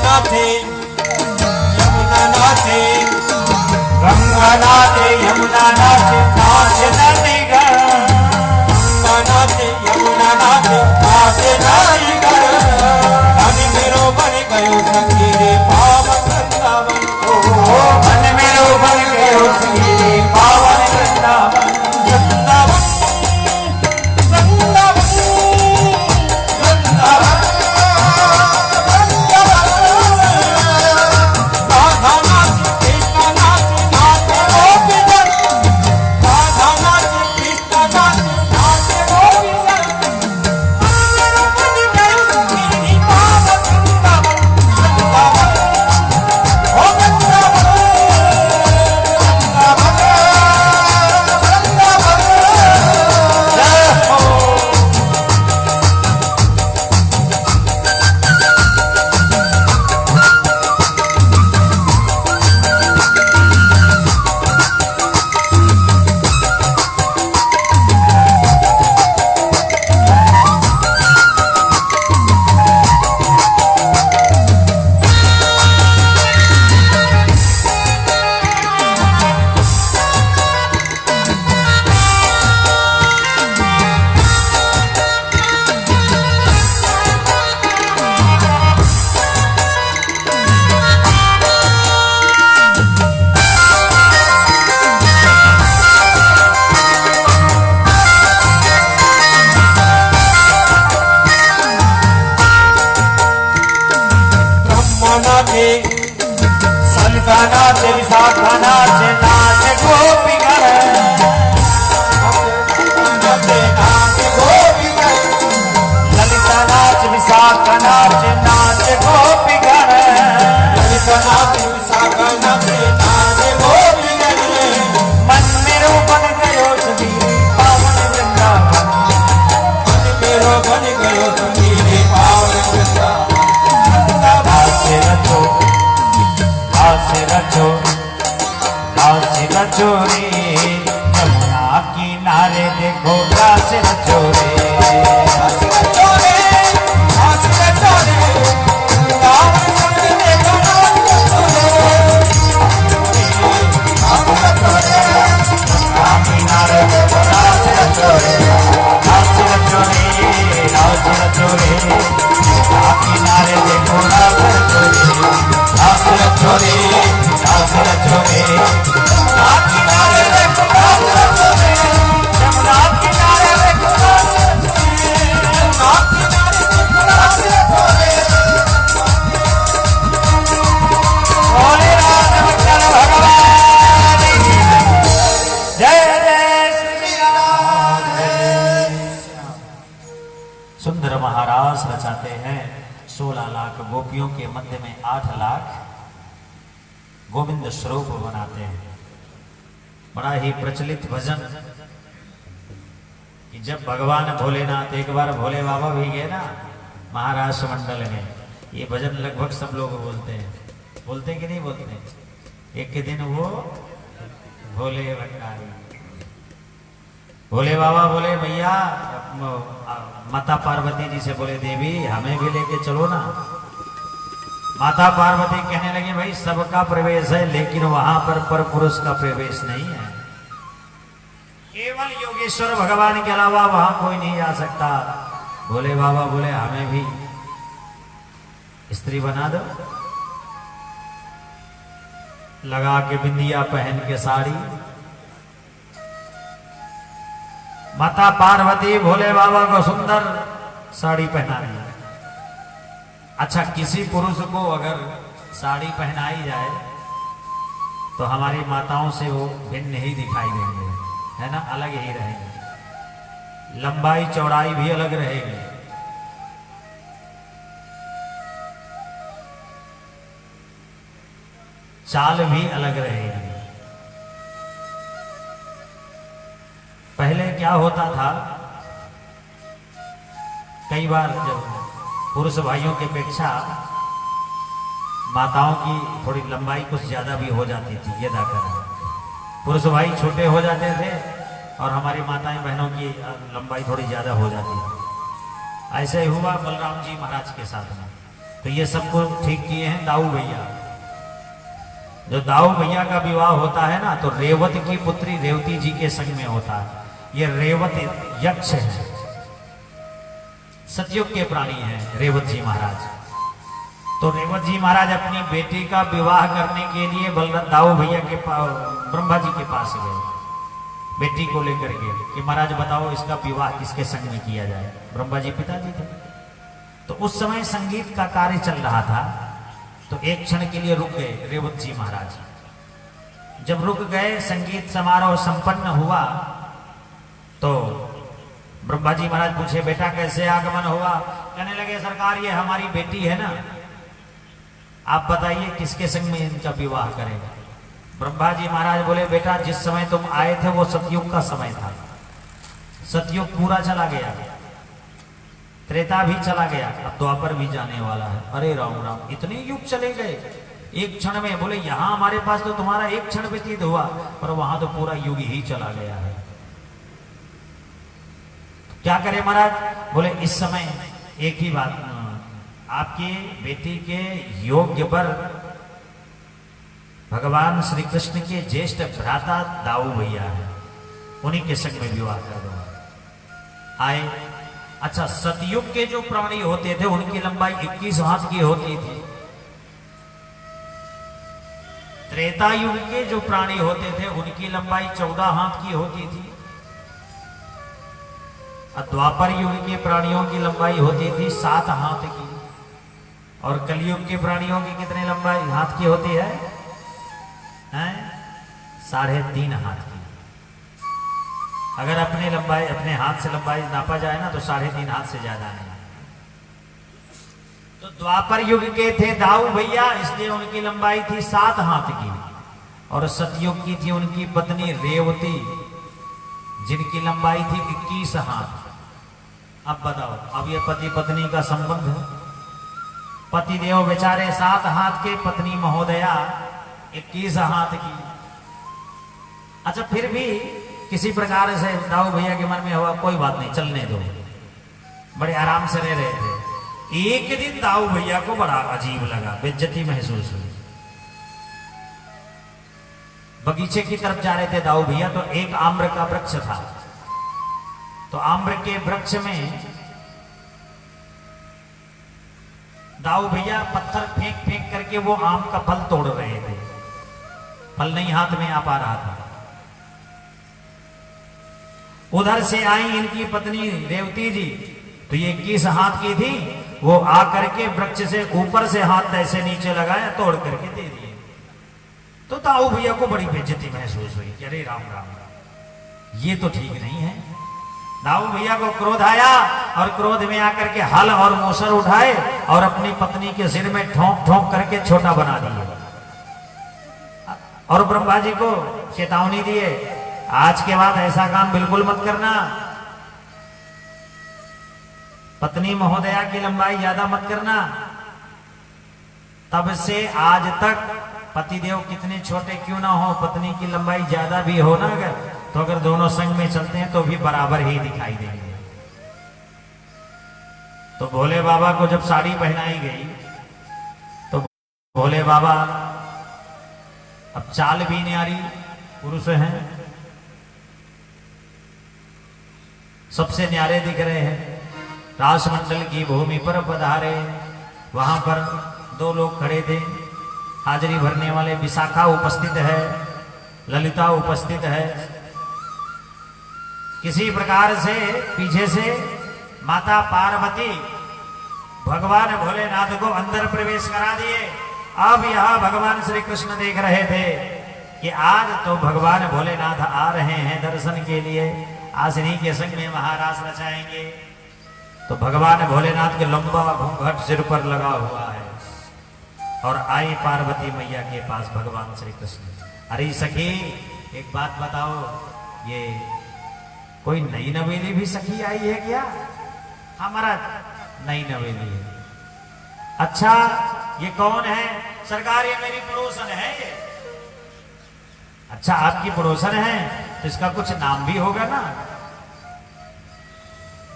नाचे यमुना नाचे गंगा नाचे यमुना नाचे नाचे नदी घर गंगा नाचे यमुना नाचे नाचे नदी घर मन मेरो बन गयो संगीरे पावन वृंदावन ओ मन मेरो बन गयो संगीरे पावन वृंदावन वृंदावन सलका नाचे विशाखा नाचे नाचे गोपीगण नाचे गोपीगण ललिता नाच विशाखा नाचे नाचे गोपीगण ललिता नाच विशाखा नाचे नाचे गोपीगण मन मेरो बन गयो सुधीरे पावन वृंदावन मन मेरो बन गयो सुधीरे पावन वृंदावन रचो रचो रे यमुना किनारे देखो रास रचो रे रास रचो रे रास रचो रे राम संग देखो रास रचो रे रास रचो रे यमुना किनारे देखो रास रचो रे रास रचो रे रास रचो रे यमुना किनारे देखो रास रचो रे रास रचो रे रास रचो रे यमुना किनारे देखो रास रचो रे यमुना किनारे देखो रास रचो रे यमुना किनारे देखो रास रचो रे बोले रामचंद्र भगवान की जय जय श्री राम। सुंदर महाराज रचाते हैं 16 लाख गोपियों के मध्य में 8 लाख गोविंद स्वरूप बनाते हैं। बड़ा ही प्रचलित भजन कि जब भगवान भोलेनाथ एक बार भोले बाबा भी गए ना महाराष्ट्र मंडल में, ये भजन लगभग सब लोग बोलते हैं। बोलते कि नहीं बोलते? एक के दिन वो भोले भंडारी भोले बाबा बोले भैया माता पार्वती जी से बोले देवी हमें भी लेके चलो ना। माता पार्वती कहने लगी भाई सबका प्रवेश है लेकिन वहां पर पुरुष का प्रवेश नहीं है, केवल योगेश्वर भगवान के अलावा वहां कोई नहीं जा सकता। भोले बाबा बोले हमें भी स्त्री बना दो। लगा के बिंदिया पहन के साड़ी माता पार्वती भोले बाबा को सुंदर साड़ी पहना दी। अच्छा किसी पुरुष को अगर साड़ी पहनाई जाए तो हमारी माताओं से वो भिन्न ही दिखाई देंगे, है ना, अलग ही रहेंगे, लंबाई चौड़ाई भी अलग रहेगी। चाल भी अलग रहेगी। पहले क्या होता था, कई बार जब पुरुष भाइयों की अपेक्षा माताओं की थोड़ी लंबाई कुछ ज्यादा भी हो जाती थी, ये दाकर पुरुष भाई छोटे हो जाते थे और हमारी माताएं बहनों की लंबाई थोड़ी ज्यादा हो जाती थी। ऐसे ही हुआ बलराम जी महाराज के साथ में। तो ये सबको ठीक किए हैं दाऊ भैया। जो दाऊ भैया का विवाह होता है ना, तो रेवत की पुत्री रेवती जी के संग में होता है। ये रेवत यक्ष है, सतयुग के प्राणी हैं रेवत जी महाराज। तो रेवत जी महाराज अपनी बेटी का विवाह करने के लिए दाऊ भैया के ब्रह्मा जी के पास गए, बेटी को लेकर के कि महाराज बताओ इसका विवाह किसके संग में किया जाए। ब्रह्मा जी पिताजी थे। तो उस समय संगीत का कार्य चल रहा था, तो एक क्षण के लिए रुक गए रेवत जी महाराज। जब रुक गए, संगीत समारोह संपन्न हुआ, तो ब्रह्मा जी महाराज पूछे बेटा कैसे आगमन हुआ। कहने लगे सरकार ये हमारी बेटी है ना, आप बताइए किसके संग में इनका विवाह करेगा। ब्रह्मा जी महाराज बोले बेटा जिस समय तुम आए थे वो सतयुग का समय था, सतयुग पूरा चला गया, त्रेता भी चला गया, अब द्वापर भी जाने वाला है। अरे राम राम, इतने युग चले गए एक क्षण में। बोले यहां हमारे पास तो तुम्हारा एक क्षण व्यतीत हुआ, पर वहां तो पूरा युग ही चला गया है। तो क्या करें महाराज। बोले इस समय एक ही बात, आपकी बेटी के योग्य पर भगवान श्री कृष्ण के ज्येष्ठ भ्राता दाऊ भैया है, उन्हीं के संग में विवाह कर दो। आए। अच्छा, सतयुग के जो प्राणी होते थे उनकी लंबाई 21 हाथ की होती थी। त्रेता युग के जो प्राणी होते थे उनकी लंबाई 14 हाथ की होती थी। और द्वापर युग के प्राणियों की लंबाई होती थी 7 हाथ की। और कलयुग के प्राणियों की कितनी लंबाई हाथ की होती है? 3.5 हाथ की। अगर अपने हाथ से लंबाई नापा जाए ना तो 3.5 हाथ से ज्यादा नहीं। तो द्वापर युग के थे दाऊ भैया, इसलिए उनकी लंबाई थी 7 हाथ की। और सतयुग की थी उनकी पत्नी रेवती, जिनकी लंबाई थी 21 हाथ। अब बताओ, अब ये पति पत्नी का संबंध है। पति देव बेचारे 7 हाथ के, पत्नी महोदया 21 हाथ की। अच्छा, फिर भी किसी प्रकार से दाऊ भैया के मन में हुआ कोई बात नहीं, चलने दो, बड़े आराम से रह रहे थे। एक दिन दाऊ भैया को बड़ा अजीब लगा, बेइज्जती महसूस हुई। बगीचे की तरफ जा रहे थे दाऊ भैया, तो एक आम्र का वृक्ष था। तो आम्र के वृक्ष में दाऊ भैया पत्थर फेंक फेंक करके वो आम का फल तोड़ रहे थे। फल नहीं हाथ में आ पा रहा था। उधर से आई इनकी पत्नी रेवती जी, तो ये 21 हाथ की थी। वो आकर के वृक्ष से ऊपर से हाथ ऐसे नीचे लगाया, तोड़ करके दे दिए। तो दाऊ भैया को बड़ी बेइज्जती महसूस हुई कि अरे राम राम, ये तो ठीक नहीं है। दाऊ भैया को क्रोध आया और क्रोध में आकर के हल और मूसर उठाए और अपनी पत्नी के सिर में ठोंक ठोंक करके छोटा बना दिए। और ब्रह्मा जी को चेतावनी दिए, आज के बाद ऐसा काम बिल्कुल मत करना। पत्नी महोदया की लंबाई ज्यादा मत करना। तब से आज तक पतिदेव कितने छोटे क्यों ना हो, पत्नी की लंबाई ज्यादा भी हो ना अगर दोनों संग में चलते हैं तो भी बराबर ही दिखाई देंगे। तो भोले बाबा को जब साड़ी पहनाई गई तो भोले बाबा अब चाल भी न्यारी पुरुष हैं, सबसे न्यारे दिख रहे हैं। रासमंडल की भूमि पर पधारे। वहां पर 2 लोग खड़े थे, हाजिरी भरने वाले। विशाखा उपस्थित है, ललिता उपस्थित है। किसी प्रकार से पीछे से माता पार्वती भगवान भोलेनाथ को अंदर प्रवेश करा दिए। अब यहां भगवान श्री कृष्ण देख रहे थे कि आज तो भगवान भोलेनाथ आ रहे हैं दर्शन के लिए, आज इन्हीं के संग में महारास रचाएंगे। तो भगवान भोलेनाथ के लंबा घूंघट सिर पर लगा हुआ है और आई पार्वती मैया के पास भगवान श्री कृष्ण। अरे सखी, एक बात बताओ, ये कोई नई नवेली भी सखी आई है क्या? हमारा नई नवेली है। अच्छा, ये कौन है? सरकार, ये मेरी पड़ोसन है ये। अच्छा, आपकी पड़ोसन है तो इसका कुछ नाम भी होगा ना,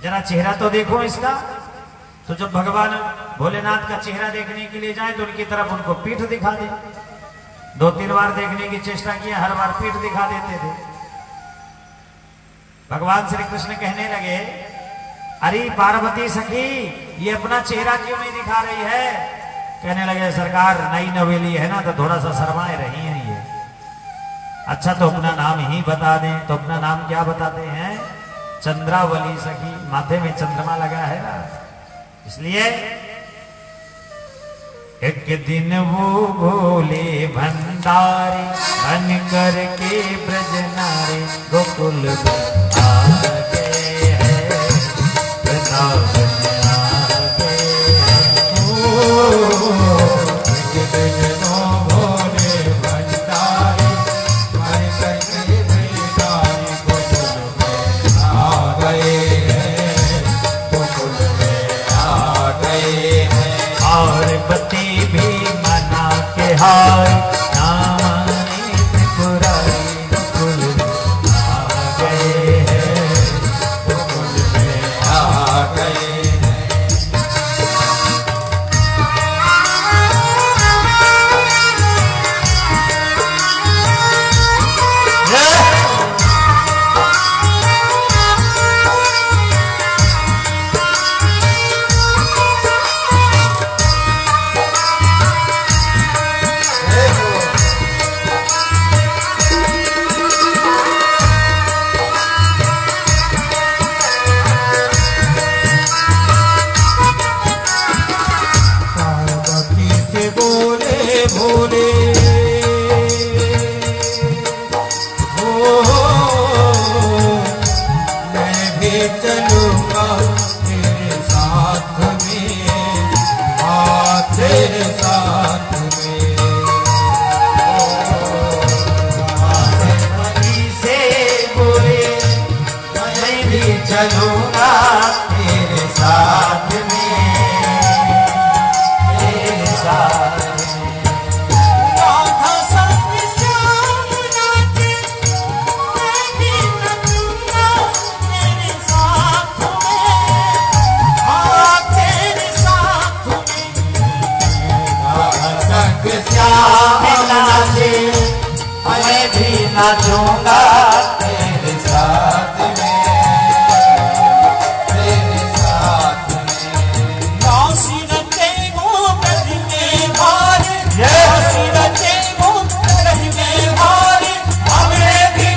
जरा चेहरा तो देखो इसका। तो जब भगवान भोलेनाथ का चेहरा देखने के लिए जाए तो उनकी तरफ उनको पीठ दिखा दे। 2-3 बार देखने की चेष्टा की, हर बार पीठ दिखा देते थे। भगवान श्री कृष्ण कहने लगे, अरे पार्वती सखी, ये अपना चेहरा क्यों नहीं दिखा रही है? कहने लगे, सरकार नई नवेली है ना, तो थोड़ा सा शर्माए रही हैं ये। अच्छा तो अपना नाम ही बता दें। तो अपना नाम क्या बताते हैं? चंद्रावली सखी। माथे में चंद्रमा लगा है ना, इसलिए एक दिन वो भोले भंडारी बन कर के ब्रज नारी गोकुल आ गए हैं, वृंदावन आ गए हैं। एक दिन वो भोले भंडारी बन कर के ब्रजनारी गोकुल आ गए हैं, गोकुल आ गए हैं। और बती भी मना के हाय नामानी त्रिपुरारी गोकुल आ गए हैं, गोकुल में आ गए हैं। चलूंगा तेरे साथ में, तेरे साथ में। से बोले मैं भी चलूंगा तेरे साथ में, तेरे साथ में। राधा संग श्याम नाचे, मैं भी नचूंगा तेरे साथ में, हाँ तेरे साथ में। राधा संग श्याम नाचे, मैं भी नाचूंगा तेरे साथ में, तेरे साथ में। नासी रचे वो ब्रज में भारी, नासी रचे वो ब्रज में भारी, हमें भी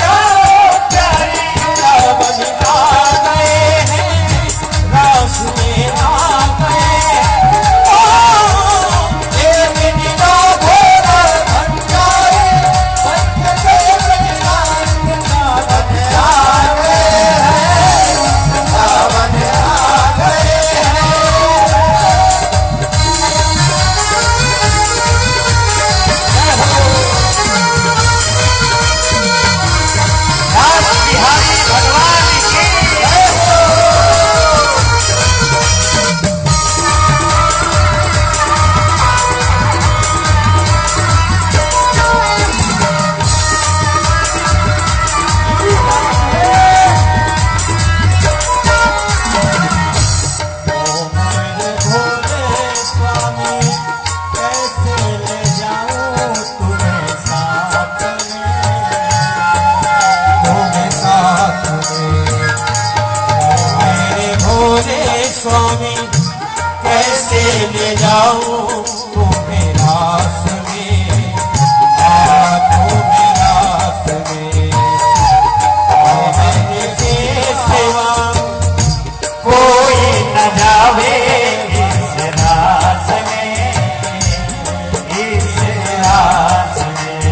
प्यारी रावण आ गए हैं, रास में आ गए हैं। एक दिन भोला भंडारी बन के स्वामी कैसे ले जाऊं तुम्हें रास में, तुम्हें रास में। मेरे सिवा कोई न जावे इस रास में, इस रास में।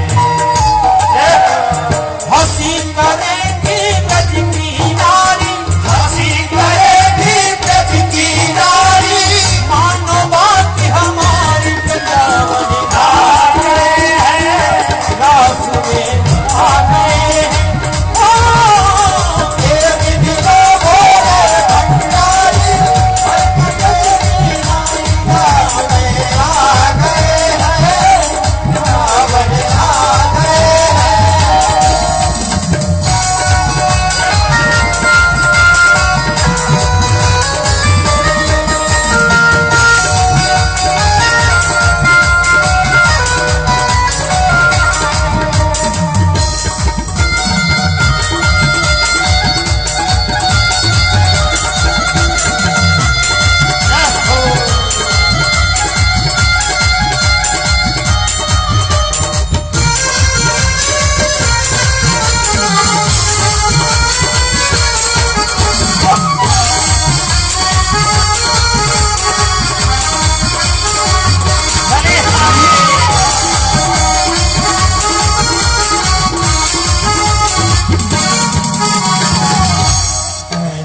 हंसी करेंगी ब्रज की नारी, हंसी करेंगी ब्रज की नारी, मानो बात हमारी।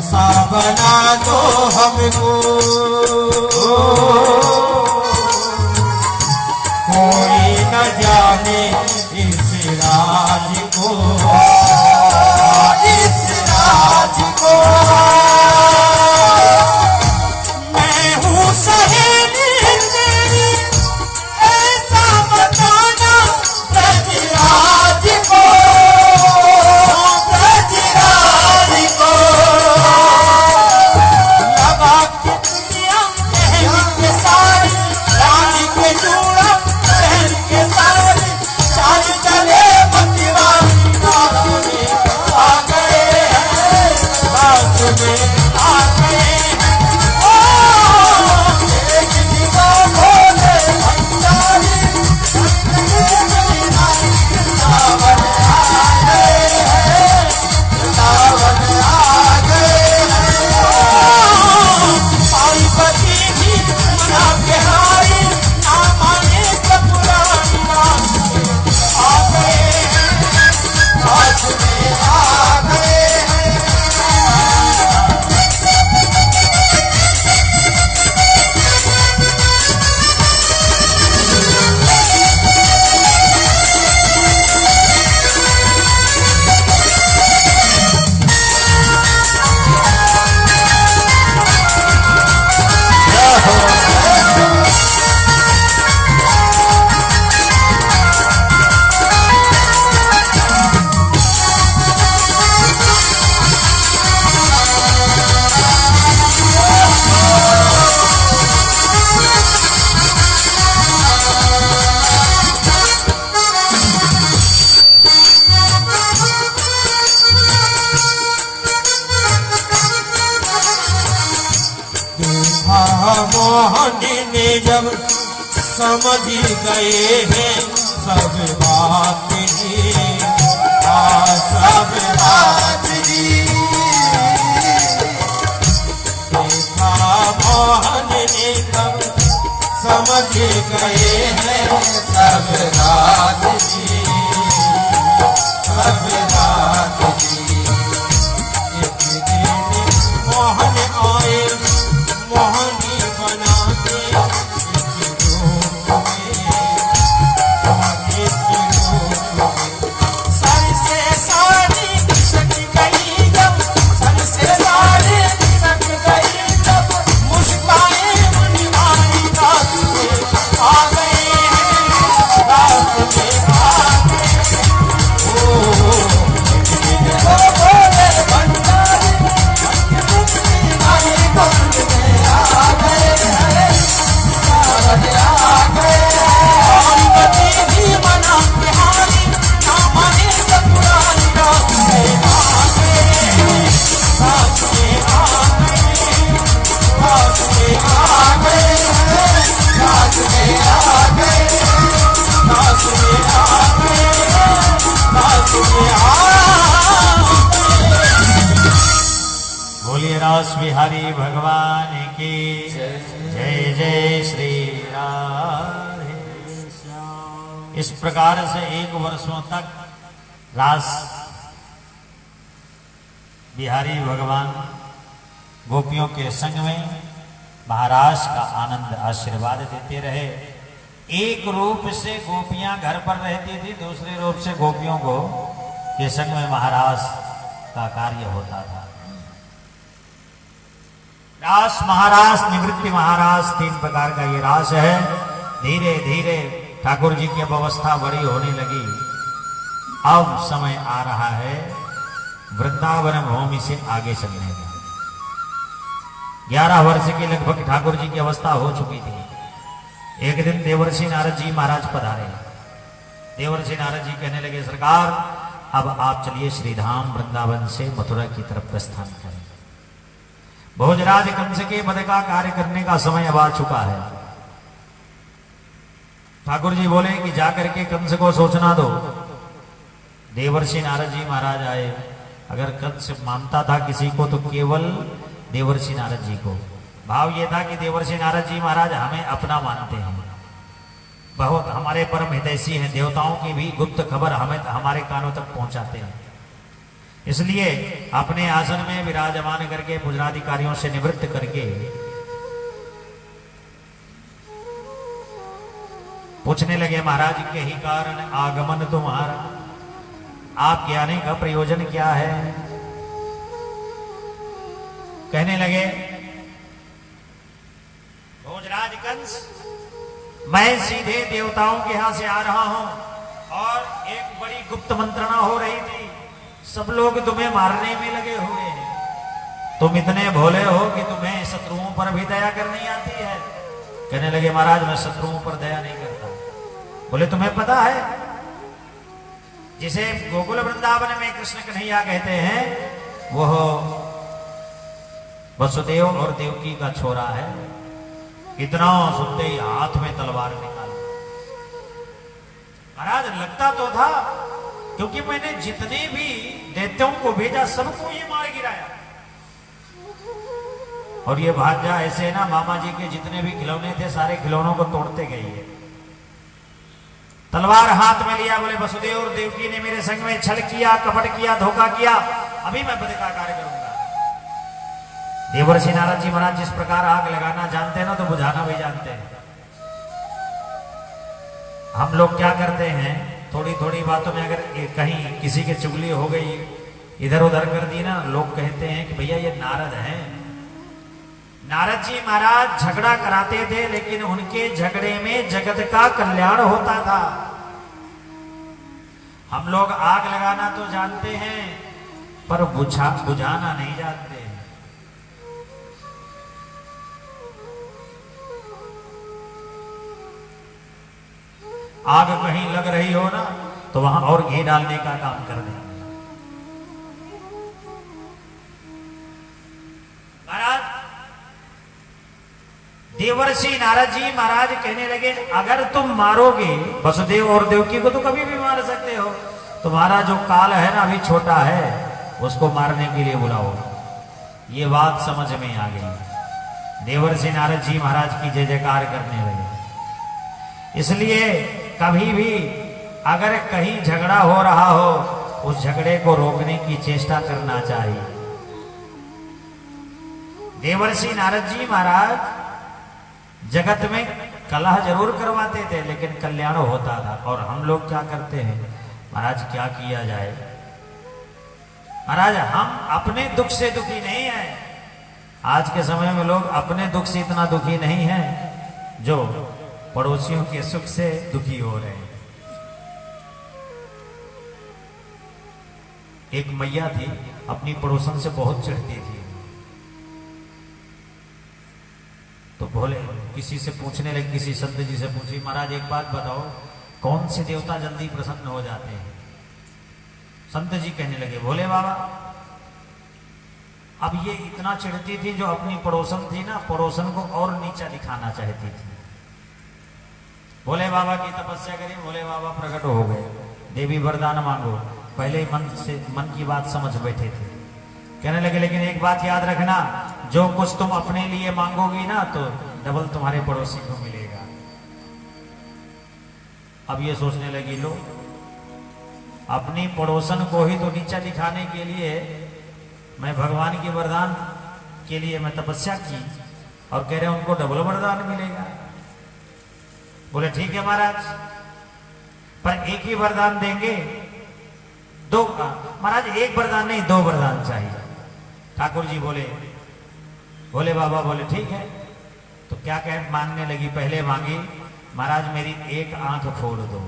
सा बना दो हमको, कोई न जाने इस राज को, इस राज को। मैं हूँ सहेली तेरी, ऐसा बताना ब्रजराज को, ब्रजराज को। लगा के दुनिया पहन के सारी, रानी के चूड़ा पहन के सारी, चाल चले बतिवानी रानी आ गए हैं, रात में आ गए हैं। ओ एक दिवा भोले भंडारी, वृंदावन आ गए हैं, वृंदावन आ गए हैं। आई बती भी मना के हारी, ना माने सपुरानी रात में आ गए हैं, रात में आ गए हैं। देखा मोहन ने जब समझ गए हैं सब बात ही, सब बात ही। देखा मोहन ने जब समझ गए हैं सब बात ही, सब बात ही। एक दिन मोहन आए, मोहनी बना के एक रूप में, एक रूप में। सर से साड़ी सट गई जब, सर से साड़ी सट गई जब, मुस्काए मनवानी रात में आ गए हैं, रात में आ गए हैं। ओ भोले भंडारी, आई गोद में आ गए हैं, वृंदावन आ गए हैं। आई बती भी मना के हारी, ना माने सपुरानी रात में आ गए हैं, रात में आ गए हैं, रात में आ गए हैं, रात में आ गए हैं, रात में आ गए हैं, रात में आ गए। बोलिए रास बिहारी भगवान की जय, जय श्री राधे श्याम। इस प्रकार से 1 वर्षों तक रास बिहारी भगवान गोपियों के संग में महाराज का आनंद आशीर्वाद देते रहे। एक रूप से गोपियां घर पर रहती थी, दूसरे रूप से गोपियों को के संग में महाराज का कार्य होता था। रास महारास, निवृत्ति महारास, 3 प्रकार का ये रास है। धीरे धीरे ठाकुर जी की व्यवस्था बड़ी होने लगी। अब समय आ रहा है वृंदावन भूमि से आगे चलने का। 11 वर्ष के लगभग ठाकुर जी की अवस्था हो चुकी थी। एक दिन देवर्षि नारद जी महाराज पधारे। देवर्षि नारद जी कहने लगे, सरकार अब आप चलिए श्रीधाम वृंदावन से मथुरा की तरफ प्रस्थान करें। भोजराज कंस के वध का कार्य करने का समय अब आ चुका है। ठाकुर जी बोले कि जाकर के कंस को सूचना दो। देवर्षि नारद जी महाराज आए। अगर कंस मानता था किसी को तो केवल देवर्षि नारद जी को। भाव ये था कि देवर्षि नारद जी महाराज हमें अपना मानते हैं, बहुत हमारे परम हितैषी हैं, देवताओं की भी गुप्त खबर हमें हमारे कानों तक पहुंचाते हैं। इसलिए अपने आसन में विराजमान करके पूजनाधिकारियों से निवृत्त करके पूछने लगे, महाराज के ही कारण आगमन तुम्हारा, आपके आने का प्रयोजन क्या है? कहने लगे, भोजराज कंस, मैं सीधे देवताओं के यहां से आ रहा हूं और एक बड़ी गुप्त मंत्रणा हो रही थी, सब लोग तुम्हें मारने में लगे हुए हैं, तुम इतने भोले हो कि तुम्हें शत्रुओं पर भी दया करनी आती है। कहने लगे, महाराज मैं शत्रुओं पर दया नहीं करता। बोले, तुम्हें पता है जिसे गोकुल वृंदावन में कृष्ण कन्हैया कहते हैं, वो वसुदेव और देवकी का छोरा है। इतना सुनते ही हाथ में तलवार निकाल। महाराज लगता तो था, क्योंकि मैंने जितने भी दैत्यों को भेजा सबको ये मार गिराया, और ये भांजा ऐसे ना मामा जी के जितने भी खिलौने थे सारे खिलौनों को तोड़ते गई है। तलवार हाथ में लिया, बोले वसुदेव और देवकी ने मेरे संग में छल किया, कपट किया, धोखा किया, अभी मैं बध का कार्य करूंगा। देवर्षि नारद जी महाराज जिस प्रकार आग लगाना जानते हैं ना, तो बुझाना भी जानते हैं। हम लोग क्या करते हैं, थोड़ी थोड़ी बातों में अगर कहीं किसी की चुगली हो गई, इधर उधर कर दी ना, लोग कहते हैं कि भैया ये नारद हैं। नारद जी महाराज झगड़ा कराते थे, लेकिन उनके झगड़े में जगत का कल्याण होता था। हम लोग आग लगाना तो जानते हैं, पर बुझाना नहीं जानते। आग कहीं लग रही हो ना, तो वहां और घी डालने का काम कर दें। महाराज देवर्षि नारद जी महाराज कहने लगे, अगर तुम मारोगे वसुदेव और देवकी को तो कभी भी मार सकते हो, तुम्हारा जो काल है ना अभी छोटा है, उसको मारने के लिए बुलाओ। ये बात समझ में आ गई। देवर्षि नारद जी महाराज की जय जयकार करने लगे। इसलिए कभी भी अगर कहीं झगड़ा हो रहा हो, उस झगड़े को रोकने की चेष्टा करना चाहिए। देवर्षि नारद जी महाराज जगत में कलह जरूर करवाते थे, लेकिन कल्याण होता था। और हम लोग क्या करते हैं महाराज, क्या किया जाए महाराज, हम अपने दुख से दुखी नहीं है। आज के समय में लोग अपने दुख से इतना दुखी नहीं है जो पड़ोसियों के सुख से दुखी हो रहे हैं। एक मैया थी, अपनी पड़ोसन से बहुत चिढ़ती थी, तो बोले, किसी से पूछने लगे, किसी संत जी से पूछी, महाराज एक बात बताओ, कौन से देवता जल्दी प्रसन्न हो जाते हैं? संत जी कहने लगे, भोले बाबा। अब ये इतना चिढ़ती थी, जो अपनी पड़ोसन थी ना, पड़ोसन को और नीचा दिखाना चाहती थी। भोले बाबा की तपस्या करी, भोले बाबा प्रकट हो गए, देवी वरदान मांगो। पहले ही मन की बात समझ बैठे थे। कहने लगे, लेकिन एक बात याद रखना, जो कुछ तुम अपने लिए मांगोगी ना, तो डबल तुम्हारे पड़ोसी को मिलेगा। अब ये सोचने लगी, लो अपनी पड़ोसन को ही तो नीचा दिखाने के लिए मैं भगवान की वरदान के लिए मैं तपस्या की, और कह रहे उनको डबल वरदान मिलेगा। बोले ठीक है महाराज, पर एक ही वरदान देंगे, दो महाराज, एक वरदान नहीं, दो वरदान चाहिए। ठाकुर जी बोले, भोले बाबा बोले ठीक है। तो क्या कह मांगने लगी, पहले मांगी, महाराज मेरी एक आंख फोड़ दो,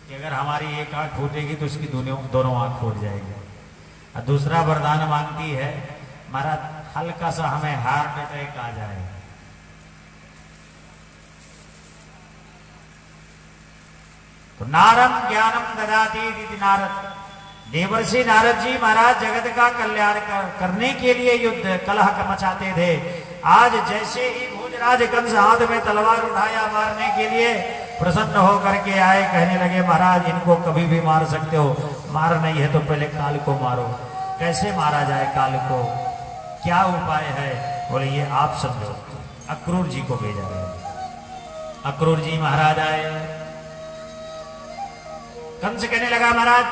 कि अगर हमारी एक आंख फूटेगी तो इसकी दोनों आंख फूट जाएगी। और दूसरा वरदान मांगती है, महाराज हल्का सा हमें हार्ट अटैक आ जाए। तो नारम ज्ञानम ददाति इति नारद। देवर्षि नारद जी महाराज जगत का कल्याण करने के लिए युद्ध कलह मचाते थे। आज जैसे ही भोजराज कंस हाथ में तलवार उठाया मारने के लिए, प्रसन्न होकर के आए, कहने लगे महाराज इनको कभी भी मार सकते हो, मार नहीं है तो पहले काल को मारो। कैसे मारा जाए काल को, क्या उपाय है? बोले ये आप समझो। अक्रूर जी को भेजा गया। अक्रूर जी महाराज आए। कंस कहने लगा महाराज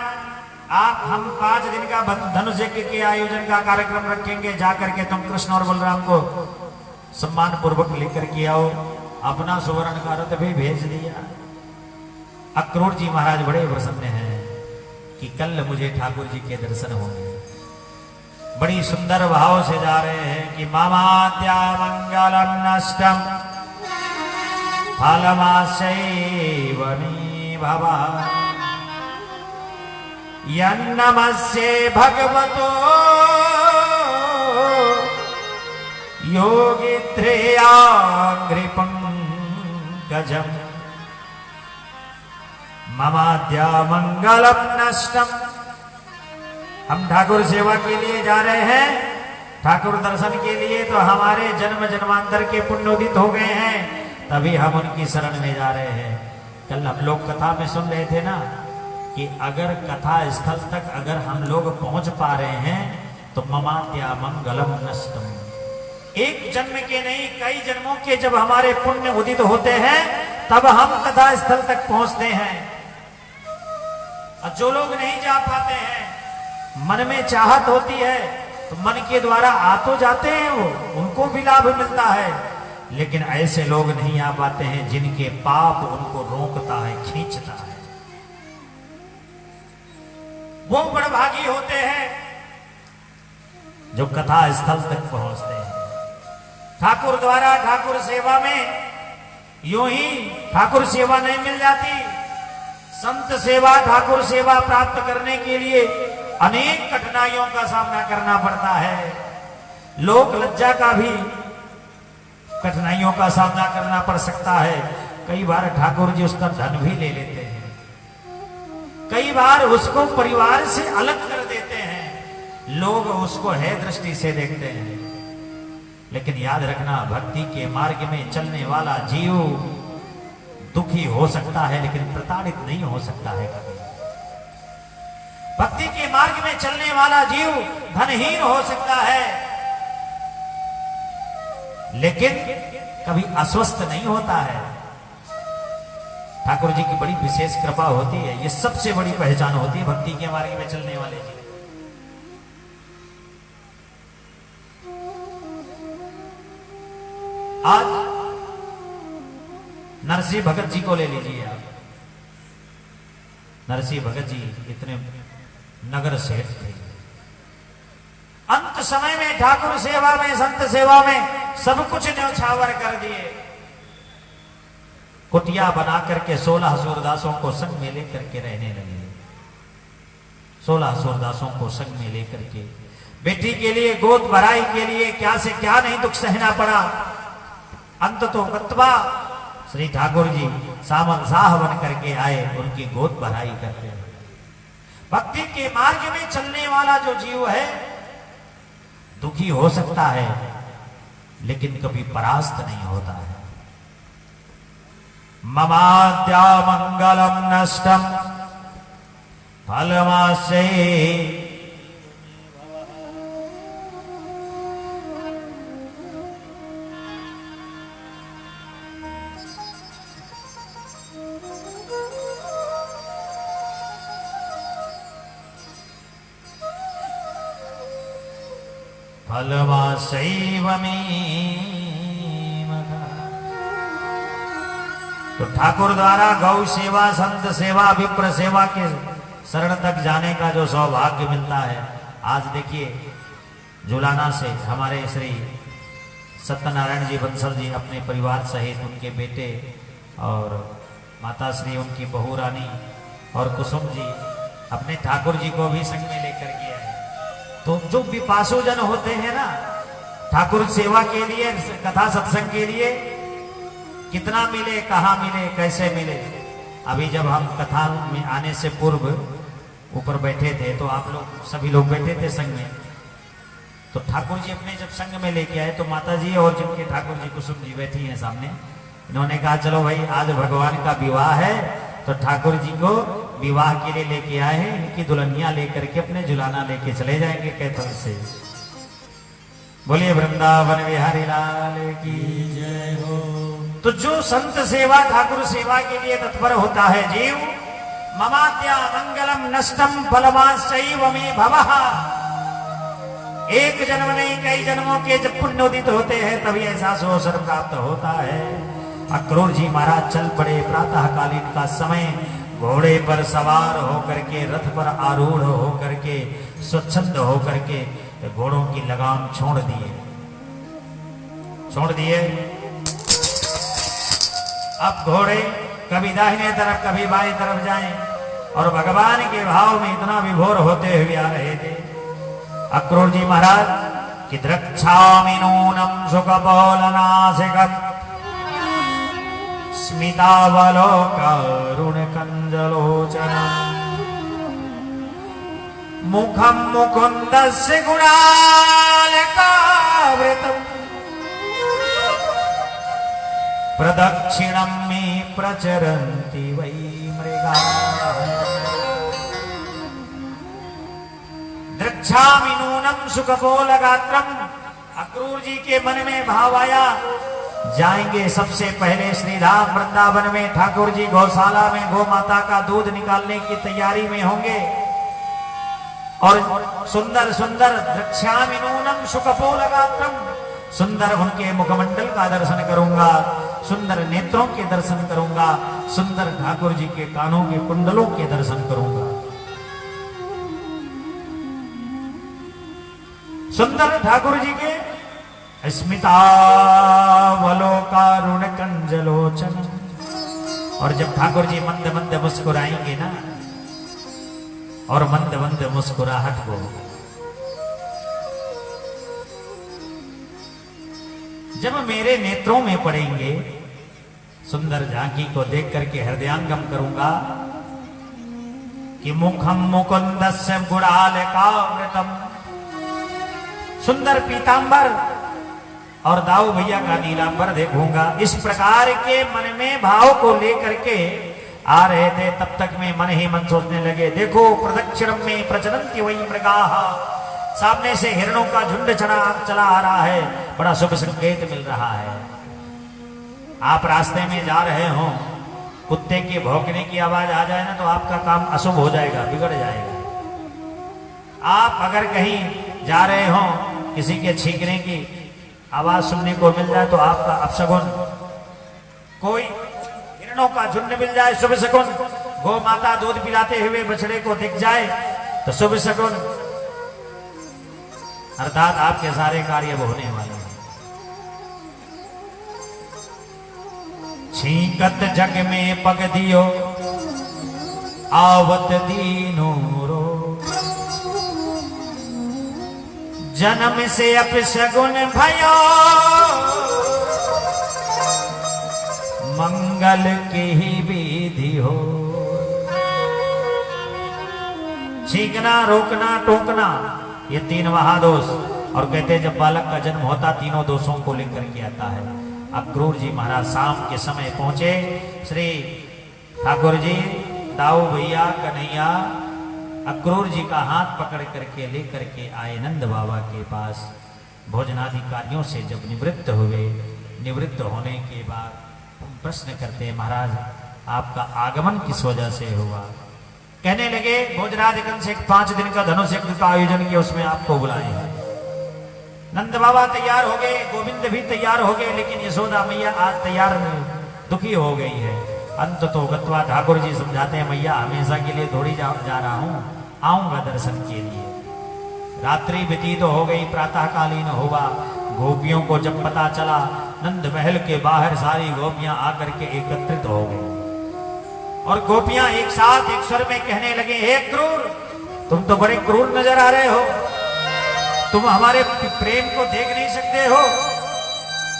हम 5 दिन का धनुष यज्ञ के आयोजन का कार्यक्रम रखेंगे, जाकर के तुम कृष्ण और बलराम को सम्मान पूर्वक लेकर के आओ। अपना सुवर्ण का रथ भी भेज दिया। अक्रूर जी महाराज बड़े प्रसन्न हैं कि कल मुझे ठाकुर जी के दर्शन होंगे। बड़ी सुंदर भाव से जा रहे हैं कि मामाद्या मंगलम नष्टम फलमाशैवनी भवा यन्नमस्ये भगवतो योगित्रेयाङ्घ्रिपङ्कजम् ममाद्या मंगलम नष्टम। हम ठाकुर सेवा के लिए जा रहे हैं, ठाकुर दर्शन के लिए, तो हमारे जन्म जन्मांतर के पुण्य उदित हो गए हैं, तभी हम उनकी शरण में जा रहे हैं। कल हम लोग कथा में सुन रहे थे ना कि अगर कथा स्थल तक अगर हम लोग पहुंच पा रहे हैं तो ममात्या मंगलम नष्टम। एक जन्म के नहीं, कई जन्मों के जब हमारे पुण्य उदित होते हैं तब हम कथा स्थल तक पहुंचते हैं। और जो लोग नहीं जा पाते हैं, मन में चाहत होती है तो मन के द्वारा आ तो जाते हैं, वो उनको भी लाभ मिलता है। लेकिन ऐसे लोग नहीं आ पाते हैं जिनके पाप उनको रोकता है, खींचता है। वो बड़भागी होते हैं जो कथा स्थल तक पहुंचते हैं। ठाकुर द्वारा ठाकुर सेवा में यूं ही ठाकुर सेवा नहीं मिल जाती। संत सेवा, ठाकुर सेवा प्राप्त करने के लिए अनेक कठिनाइयों का सामना करना पड़ता है। लोक लज्जा का भी कठिनाइयों का सामना करना पड़ सकता है। कई बार ठाकुर जी उसका धन भी ले लेते हैं, कई बार उसको परिवार से अलग कर देते हैं। लोग उसको है दृष्टि से देखते हैं। लेकिन याद रखना, भक्ति के मार्ग में चलने वाला जीव दुखी हो सकता है लेकिन प्रताड़ित नहीं हो सकता है कभी। भक्ति के मार्ग में चलने वाला जीव धनहीन हो सकता है लेकिन कभी अस्वस्थ नहीं होता है। ठाकुर जी की बड़ी विशेष कृपा होती है, ये सबसे बड़ी पहचान होती है भक्ति के मार्ग में चलने वाले जी। आज नरसिंह भगत जी को ले लीजिए आप। नरसिंह भगत जी इतने नगर सेठ थे। अंत समय में ठाकुर सेवा में, संत सेवा में सब कुछ न्यौछावर कर दिए। कुटिया बना करके 16 सूरदासों को संग में लेकर के रहने लगे। 16 सूरदासों को संग में लेकर के बेटी के लिए, गोद भराई के लिए क्या से क्या नहीं दुख सहना पड़ा। अंत तो गत्वा श्री ठाकुर जी सामन साह बन करके आए, उनकी गोद भराई करते हैं। भक्ति के मार्ग में चलने वाला जो जीव है दुखी हो सकता है लेकिन कभी परास्त नहीं होता है। ममाद्या मंगलम नष्टम फलमाशे तो ठाकुर द्वारा गौ सेवा, संत सेवा, विप्र सेवा के शरण तक जाने का जो सौभाग्य मिलता है। आज देखिए जुलाना से हमारे श्री सत्यनारायण जी बंसल जी अपने परिवार सहित, उनके बेटे और माता श्री उनकी बहू रानी और कुसुम जी अपने ठाकुर जी को भी संग में लेकर के आए। तो जो विपासु जन होते हैं ना, ठाकुर सेवा के लिए, कथा सत्संग के लिए कितना मिले, कहाँ मिले, कैसे मिले। अभी जब हम कथा में आने से पूर्व ऊपर बैठे थे तो आप लोग सभी लोग बैठे थे संग में। तो ठाकुर जी अपने जब संग में लेके आए तो माता जी और जिनके ठाकुर जी कुसुम जी बैठी हैं सामने, इन्होंने कहा चलो भाई आज भगवान का विवाह है तो ठाकुर जी को विवाह के लिए लेके आए हैं, इनकी दुल्हनिया लेकर के अपने जुलाना लेके चले जाएंगे कैथल से। बोलिए वृंदावन बिहारी लाल की जय हो। तो जो संत सेवा, ठाकुर सेवा के लिए तत्पर होता है जीव, ममात्या मंगलम नष्टम फलमाश्चैव मे भवः। एक जन्म नहीं कई जन्मों के जब पुण्योदित होते हैं तभी ऐसा अवसर प्राप्त होता है। अक्रूर जी महाराज चल पड़े। प्रातः कालीन का समय, घोड़े पर सवार होकर के, रथ पर आरूढ़ होकर के, स्वच्छंद होकर के घोड़ों की लगाम छोड़ दिए। अब घोड़े कभी दाहिने तरफ कभी बाएं तरफ जाएं और भगवान के भाव में इतना विभोर होते हुए आ रहे थे। अक्रूर जी महाराज कि द्रक्षामि नूनम सुखबोलनासिकम् स्मितावलोकरुणकञ्जलोचनम् मुखं मुकुन्दस्य गुणालकावृतम् प्रदक्षिणं मे प्रचरन्ति वै मृगाः। द्रक्षामि नूनम सुखबोलगात्रम्। अक्रूर जी के मन में भाव आया, जाएंगे सबसे पहले श्रीधाम वृंदावन में। ठाकुर जी गौशाला में गौ माता का दूध निकालने की तैयारी में होंगे और सुंदर सुंदर द्रक्ष्यामि नूनम सुखबोलगात्रम्, सुंदर उनके मुखमंडल का दर्शन करूंगा, सुंदर नेत्रों के दर्शन करूंगा, सुंदर ठाकुर जी के कानों के कुंडलों के दर्शन करूंगा, सुंदर ठाकुर जी के स्मितावलोकरुणकञ्जलोचन। और जब ठाकुर जी मंद मंद मुस्कुराएंगे ना, और मंद मंद मुस्कुराहट को जब मेरे नेत्रों में पड़ेंगे, सुंदर झांकी को देख करके हृदयांगम करूंगा कि मुखम मुकुंदस्य गुणालकामृतम, सुंदर पीतांबर और दाऊ भैया का नीलांबर देखूंगा। इस प्रकार के मन में भाव को लेकर के आ रहे थे। तब तक में मन ही मन सोचने लगे, देखो प्रदक्षिणम में प्रचलन्ति वै मृगाः, सामने से हिरणों का झुंड चला आ रहा है, बड़ा शुभ संकेत मिल रहा है। आप रास्ते में जा रहे हो, कुत्ते के भौंकने की आवाज आ जाए ना तो आपका काम अशुभ हो जाएगा, बिगड़ जाएगा। आप अगर कहीं जा रहे हो, किसी के छींकने की आवाज सुनने को मिल जाए तो आपका अपशगुन, कोई हिरणों का झुंड मिल जाए शुभ शकुन, गौ माता दूध पिलाते हुए बछड़े को दिख जाए तो शुभ शकुन, अर्थात आपके सारे कार्य होने वाले हैं। छींकत जग में पग दियो आवत दीनो रो, जन्म से अपशगुन भयो मंगल की ही विधि हो। छींकना, रोकना, टोकना, ये तीन महादोष। और कहते हैं जब बालक का जन्म होता तीनों दोषों को लेकर के आता है। अक्रूर जी महाराज शाम के समय पहुंचे। श्री ठाकुर जी, दाऊ भैया, कन्हैया अक्रूर जी का हाथ पकड़ करके लेकर के आए नंद बाबा के पास। भोजनादि कार्यों से जब निवृत्त हुए, निवृत्त होने के बाद प्रश्न करते, महाराज आपका आगमन किस वजह से हुआ? कहने लगे भोजनादिकन से 5 दिन का धनुष यज्ञ का आयोजन किया, उसमें आपको बुलाए हैं। नंद बाबा तैयार हो गए, गोविंद भी तैयार हो गए, लेकिन यशोदा मैया आज तैयार दुखी हो गई है। अंत तो गत्वा ठाकुर जी समझाते हैं, मैया हमेशा के लिए थोड़ी जा रहा हूं, आऊंगा दर्शन के लिए। रात्रि व्यतीत हो गई, प्रातःकालीन हुआ। गोपियों को जब पता चला, नंद महल के बाहर सारी गोपियां आकर के एकत्रित हो गई और गोपियां एक साथ एक स्वर में कहने लगे, हे क्रूर, तुम तो बड़े क्रूर नजर आ रहे हो, तुम हमारे प्रेम को देख नहीं सकते हो।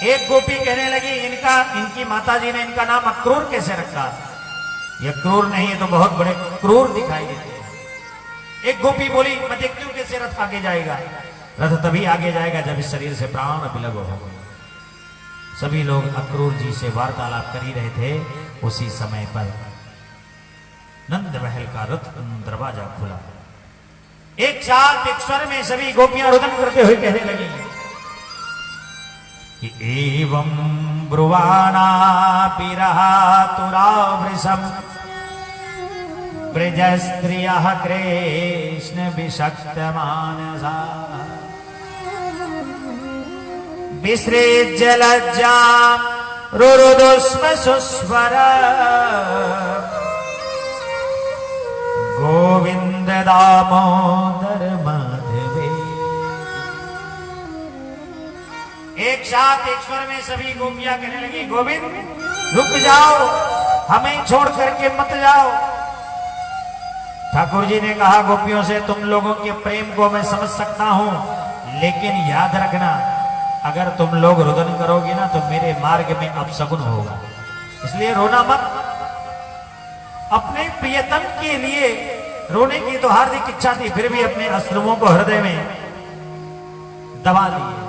एक गोपी कहने लगी, इनकी माताजी ने इनका नाम अक्रूर कैसे रखा? ये क्रूर नहीं है तो बहुत बड़े क्रूर दिखाई देते हैं। एक गोपी बोली, मैं देखती हूं कैसे रथ आगे जाएगा। रथ तभी आगे जाएगा जब इस शरीर से प्राण विलग हो। सभी लोग अक्रूर जी से वार्तालाप कर ही रहे थे। उसी समय पर नंद महल का रथ दरवाजा खुला। एक साथ एक स्वर में सभी गोपियां रुदन करते हुए कहने लगी कि एवं ब्रुवाणा पिरहा तुरा वृषम ब्रज स्त्रियः कृष्ण विषक्त मानसा विसृज्य लज्जां रुरुदुस्म सुस्वर गोविंद दामोदर माधवे। एक साथ एक स्वर में सभी गोपियां कहने लगी, गोविंद रुक जाओ, हमें छोड़ करके मत जाओ। ठाकुर जी ने कहा, गोपियों से तुम लोगों के प्रेम को मैं समझ सकता हूं, लेकिन याद रखना अगर तुम लोग रुदन करोगे ना तो मेरे मार्ग में अपशगुन होगा, इसलिए रोना मत। अपने प्रियतम के लिए रोने की तो हार्दिक इच्छा थी, फिर भी अपने अश्रुओं को हृदय में दबा लिए।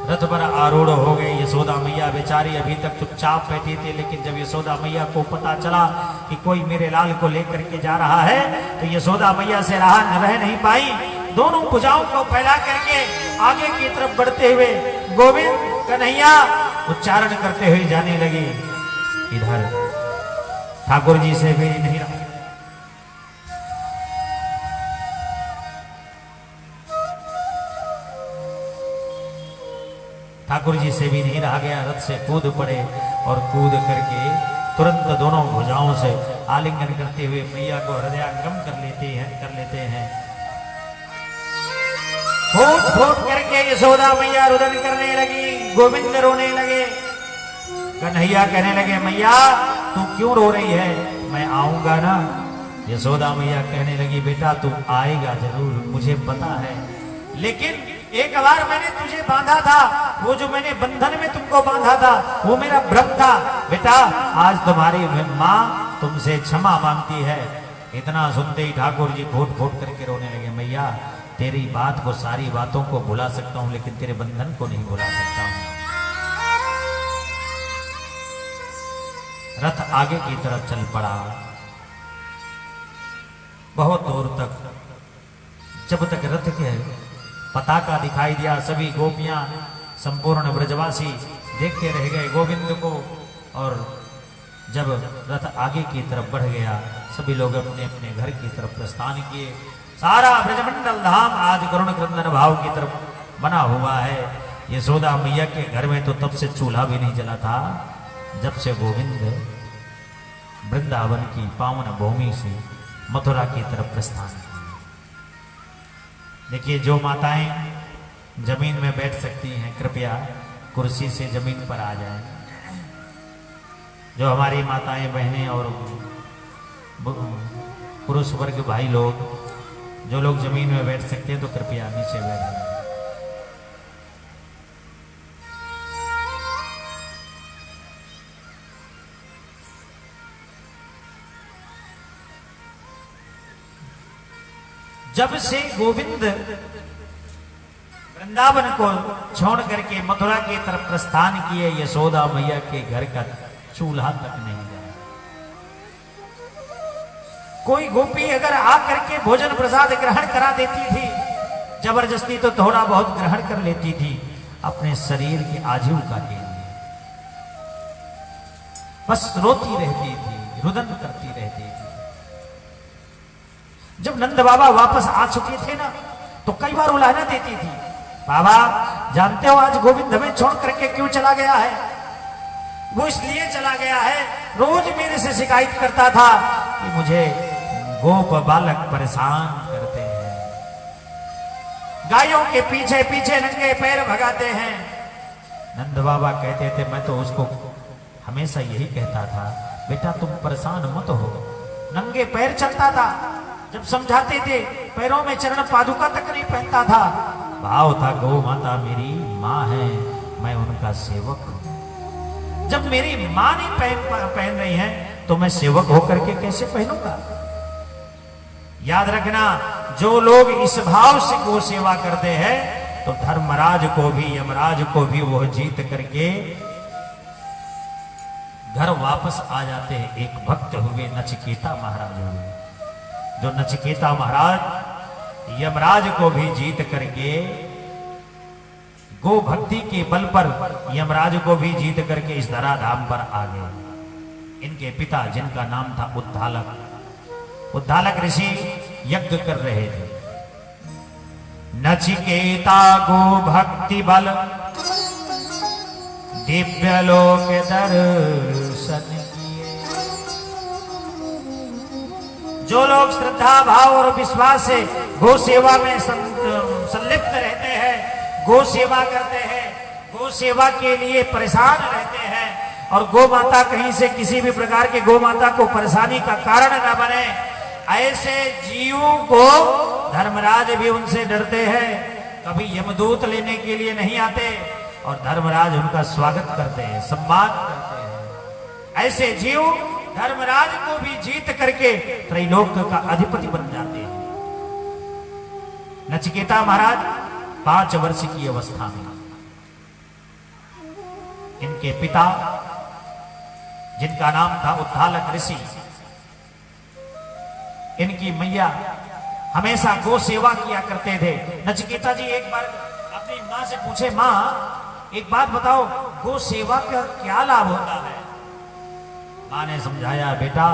रथ पर आरूढ़ हो गए यशोदा मैया। बेचारी अभी तक चुपचाप बैठी थी, लेकिन जब यशोदा मैया को पता चला कि कोई मेरे लाल को लेकर के जा रहा है तो यशोदा मैया से रह नहीं पाई। दोनों भुजाओं को फैला करके आगे की तरफ बढ़ते हुए गोविंद कन्हैया उच्चारण करते हुए जाने लगे। इधर ठाकुर जी से भी नहीं रहा। ठाकुर जी से भी नहीं रहा गया, रथ से कूद पड़े और कूद करके तुरंत दोनों भुजाओं से आलिंगन करते हुए मैया को हृदयंगम कर लेते हैं। फूट फूट करके यशोदा मैया रुदन करने लगी, गोविंद रोने लगे। कन्हैया कहने लगे, मैया तू क्यों रो रही है, मैं आऊंगा ना। यशोदा मैया कहने लगी, बेटा तू आएगा जरूर, मुझे पता है, लेकिन एक बार मैंने तुझे बांधा था, वो जो मैंने बंधन में तुमको बांधा था वो मेरा भ्रम था। बेटा आज तुम्हारी माँ तुमसे क्षमा मांगती है। इतना सुनते ही ठाकुर जी फूट फूट करके रोने लगे। मैया तेरी बात को, सारी बातों को भुला सकता हूं, लेकिन तेरे बंधन को नहीं भुला सकता हूं। रथ आगे की तरफ चल पड़ा। बहुत दूर तक, जब तक रथ के पताका दिखाई दिया, सभी गोपियां संपूर्ण ब्रजवासी देखते रह गए गोविंद को। और जब रथ आगे की तरफ बढ़ गया, सभी लोग अपने अपने घर की तरफ प्रस्थान किए। सारा ब्रजमंडल धाम आज करुण क्रंदन भाव की तरफ बना हुआ है। यशोदा मैया के घर में तो तब से चूल्हा भी नहीं जला था जब से गोविंद वृंदावन की पावन भूमि से मथुरा की तरफ प्रस्थान किया। देखिए, जो माताएं जमीन में बैठ सकती हैं कृपया कुर्सी से जमीन पर आ जाएं। जो हमारी माताएं बहनें और पुरुष वर्ग भाई लोग, जो लोग जमीन में बैठ सकते हैं तो कृपया नीचे बैठ जाएं। जब से गोविंद वृंदावन को छोड़ करके मथुरा की तरफ प्रस्थान किए, यशोदा मैया के घर का चूल्हा तक नहीं गया। कोई गोपी अगर आकर के भोजन प्रसाद ग्रहण करा देती थी, जबरदस्ती तो थोड़ा बहुत ग्रहण कर लेती थी अपने शरीर की आजीविका के लिए, बस रोती रहती थी, रुदन करती रहती थी। जब नंद बाबा वापस आ चुके थे ना, तो कई बार उलाहना देती थी, बाबा जानते हो आज गोविंद हमें छोड़ करके क्यों चला गया है? वो इसलिए चला गया है, रोज मेरे से शिकायत करता था कि मुझे गोप बालक परेशान करते हैं, गायों के पीछे पीछे नंगे पैर भगाते हैं। नंद बाबा कहते थे, मैं तो उसको हमेशा यही कहता था, बेटा तुम परेशान मत हो। नंगे पैर चलता था, जब समझाते थे पैरों में चरण पादुका तक नहीं पहनता था। भाव था, गौ माता मेरी माँ है, मैं उनका सेवक हूं। जब मेरी माँ नहीं पहन रही है तो मैं सेवक होकर के कैसे पहनूंगा? याद रखना, जो लोग इस भाव से गो सेवा करते हैं तो धर्मराज को भी, यमराज को भी वो जीत करके घर वापस आ जाते हैं। एक भक्त हुए नचिकेता महाराज हुए, जो नचिकेता महाराज यमराज को भी जीत करके, गो भक्ति के बल पर यमराज को भी जीत करके इस धराधाम पर आ गए। इनके पिता जिनका नाम था उद्धालक, उद्धालक ऋषि यज्ञ कर रहे थे। नचिकेता गो भक्ति बल दिव्य लोक दर्शन किए। जो लोग श्रद्धा भाव और विश्वास से गो सेवा में संलिप्त रहते हैं, गो सेवा करते हैं, गो सेवा के लिए परेशान रहते हैं और गो माता कहीं से किसी भी प्रकार के गो माता को परेशानी का कारण न बने, ऐसे जीवों को धर्मराज भी उनसे डरते हैं। कभी यमदूत लेने के लिए नहीं आते और धर्मराज उनका स्वागत करते हैं, सम्मान करते हैं। ऐसे जीव धर्मराज को भी जीत करके त्रैलोक का अधिपति बन जाते हैं। नचिकेता महाराज 5 वर्ष की अवस्था में इनके पिता जिनका नाम था उद्धालक ऋषि, इनकी मैया हमेशा गो सेवा किया करते थे। नचिकेता जी एक बार अपनी मां से पूछे, मां एक बात बताओ, गो सेवा का क्या लाभ होता है? मां ने समझाया, बेटा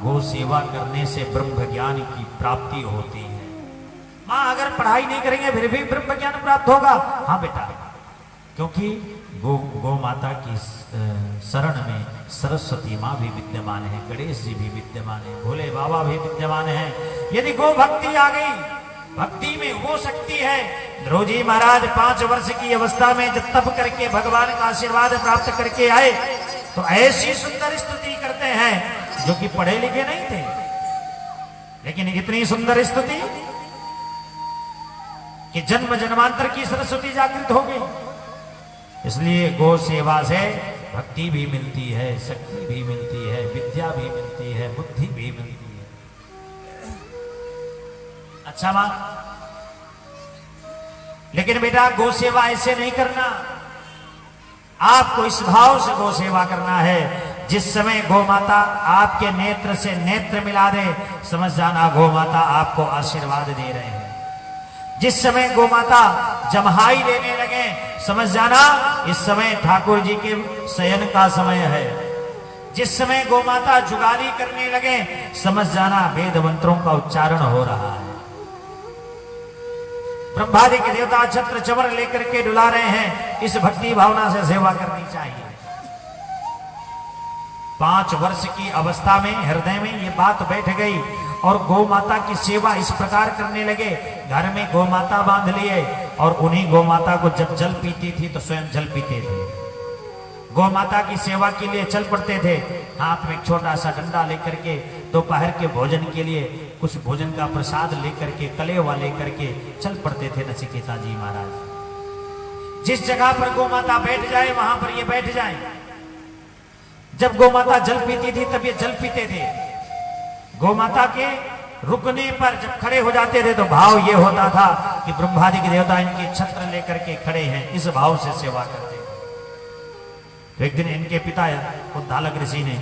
गो सेवा करने से ब्रह्म ज्ञान की प्राप्ति होती है। मां अगर पढ़ाई नहीं करेंगे फिर भी ब्रह्म ज्ञान प्राप्त होगा? हाँ बेटा, क्योंकि गो माता की शरण में सरस्वती माँ भी विद्यमान है, गणेश जी भी विद्यमान है, भोले बाबा भी विद्यमान है। यदि गो भक्ति आ गई, भक्ति में वो शक्ति है। ध्रुवजी महाराज 5 वर्ष की अवस्था में जब तप करके भगवान का आशीर्वाद प्राप्त करके आए तो ऐसी सुंदर स्तुति करते हैं जो कि पढ़े लिखे नहीं थे, लेकिन इतनी सुंदर स्तुति कि जन्म जन्मांतर की सरस्वती जागृत हो गई। इसलिए गो सेवा से भक्ति भी मिलती है, शक्ति भी मिलती है, विद्या भी मिलती है, बुद्धि भी मिलती है। अच्छा मां, लेकिन बेटा गो सेवा ऐसे नहीं करना, आपको इस भाव से गो सेवा करना है। जिस समय गो माता आपके नेत्र से नेत्र मिला दे, समझ जाना गो माता आपको आशीर्वाद दे रहे हैं। जिस समय गो माता जमहाई देने लगे, समझ जाना इस समय ठाकुर जी के शयन का समय है। जिस समय गो माता जुगाली करने लगे, समझ जाना वेद मंत्रों का उच्चारण हो रहा है। ब्रह्मादि के देवता छत्र चवर लेकर के डुला रहे हैं, इस भक्ति भावना से सेवा करनी चाहिए। 5 वर्ष की अवस्था में हृदय में ये बात बैठ गई और गौ माता की सेवा इस प्रकार करने लगे। घर में गौ माता बांध लिए और उन्हीं गौ माता को जब जल पीती थी तो स्वयं जल पीते थे। गौ माता की सेवा के लिए चल पड़ते थे, हाथ में छोटा सा डंडा लेकर के दोपहर के भोजन के लिए कुछ भोजन का प्रसाद लेकर के, कलेवा लेकर के चल पड़ते थे नचिकेता जी महाराज। जिस जगह पर गौ माता बैठ जाए वहां पर ये बैठ जाए। जब गौ माता जल पीती थी तब ये जल पीते थे। गौ माता के रुकने पर जब खड़े हो जाते थे तो भाव ये होता था कि ब्रह्मादि के देवता इनके छत्र लेकर के खड़े हैं, इस भाव से सेवा करते थे। तो एक दिन इनके पिता उद्धालक ऋषि ने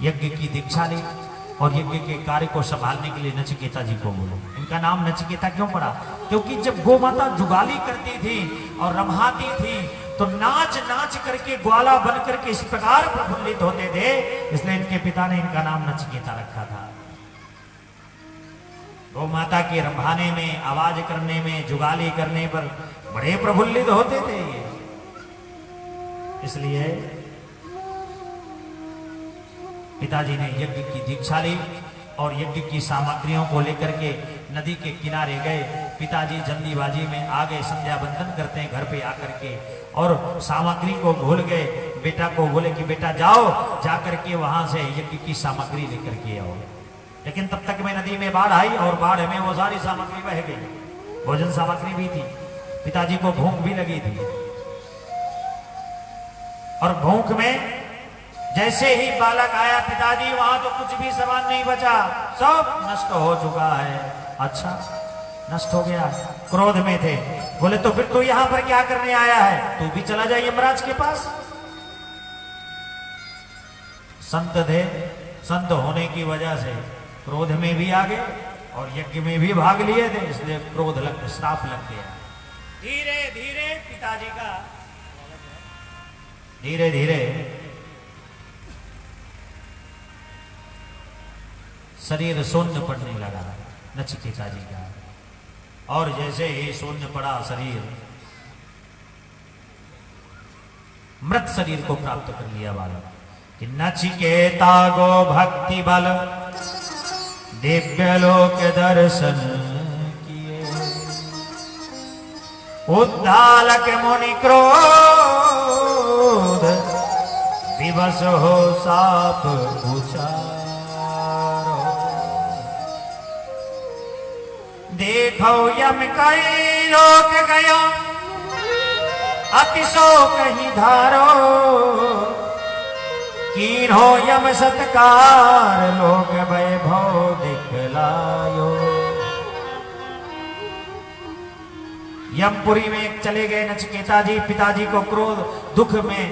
यज्ञ की दीक्षा ली और यज्ञ के कार्य को संभालने के लिए नचिकेता जी को बोले। इनका नाम नचिकेता क्यों पड़ा? क्योंकि जब गौ माता जुगाली करती थी और रम्हाती थी तो नाच नाच करके ग्वाला बन करके इस प्रकार प्रफुल्लित होते थे, इसलिए इनके पिता ने इनका नाम नचिकेता रखा था। गौ माता के रम्हाने में, आवाज करने में, जुगाली करने पर बड़े प्रफुल्लित होते थे। इसलिए पिताजी ने यज्ञ की दीक्षा ली और यज्ञ की सामग्रियों को लेकर के नदी के किनारे गए। पिताजी जल्दीबाजी में आ गए, संध्या बंदन करते हैं घर पे आकर के, और सामग्री को भूल गए। बेटा को बोले कि बेटा जाओ, जाकर के वहां से यज्ञ की सामग्री लेकर के आओ। लेकिन तब तक में नदी में बाढ़ आई और बाढ़ में वो सारी सामग्री बह गई। भोजन सामग्री भी थी, पिताजी को भूख भी लगी थी और भूख में जैसे ही बालक आया, पिताजी वहां तो कुछ भी सामान नहीं बचा, सब नष्ट हो चुका है। अच्छा, नष्ट हो गया, क्रोध में थे। बोले तो फिर तू यहां पर क्या करने आया है? तू भी चला जा यमराज के पास। संत थे, संत होने की वजह से क्रोध में भी आ गए और यज्ञ में भी भाग लिए थे, इसलिए क्रोध लग, श्राप लग गया। धीरे धीरे पिताजी का धीरे धीरे शरीर शून्य पड़ने लगा नचिकेता जी का। और जैसे ही शून्य पड़ा शरीर, मृत शरीर को प्राप्त कर लिया बालक कि नचिकेता गो भक्ति बल दिव्य लोक दर्शन किए, उद्दालक मुनि क्रोध विवश हो साप उचारो, देखो यम कई लोक गयो अतिशोक ही धारो, कीन्हो यम सत्कार लोक वैभव दिखलायो। यमपुरी में चले गए नचिकेता जी, पिताजी को क्रोध दुख में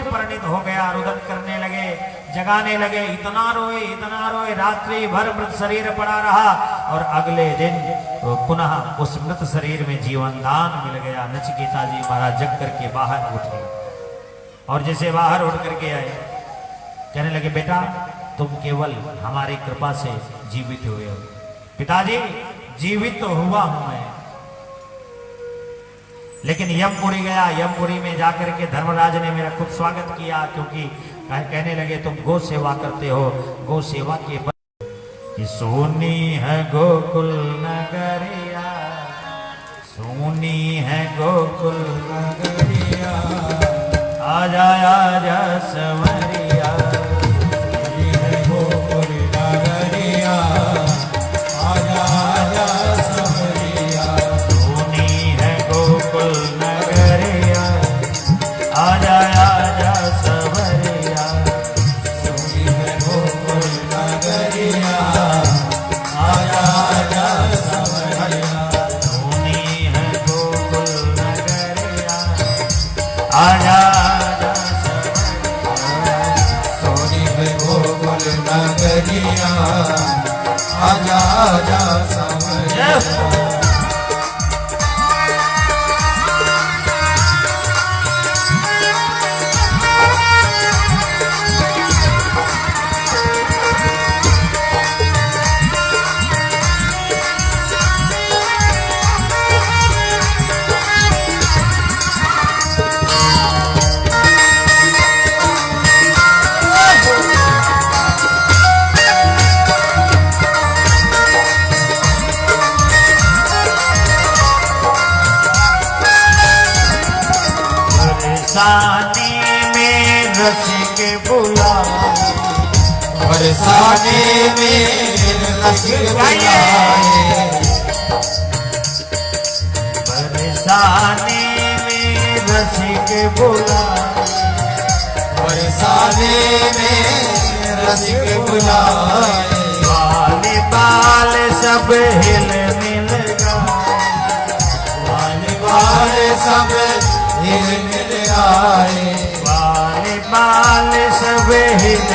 परिणत हो गया, रुदन करने लगे, जगाने लगे, इतना रोए रात्रि भर मृत शरीर पड़ा रहा और अगले दिन पुनः उस मृत शरीर में जीवन दान मिल गया। नचिकेता जी महाराज जग करके बाहर उठे और जैसे बाहर उठ करके आए कहने लगे, बेटा तुम केवल हमारी कृपा से जीवित हुए हो। पिताजी जीवित तो हुआ हूं मैं, लेकिन यमपुरी गया, यमपुरी में जाकर के धर्मराज ने मेरा खूब स्वागत किया, क्योंकि कहने लगे तुम गो सेवा करते हो, गो सेवा के कि सोनी है गोकुल नगरिया, सोनी है गोकुल नगरिया, आजा आजा सवरिया, सोनी है गोकुल नगरिया, आजा आजा सवरिया, सोनी है गोकुल नगरिया, आजा आजा सवरिया, सोनी है गोकुल नगरिया, आजा आजा सवरिया, सोनी है गोकुल नगरिया, आजा नगरिया, आजा आजा सवरिया। बरसाने में रसिक बुलाए, बरसाने में रसिक बुलाए, बरसाने में रसिक बुलाए, बरसाने में रसिक बुलाए, बाल बाल सब हिल मिल गाए, बाल बाल सब हिल मिल आए, बाल बाल सब हिल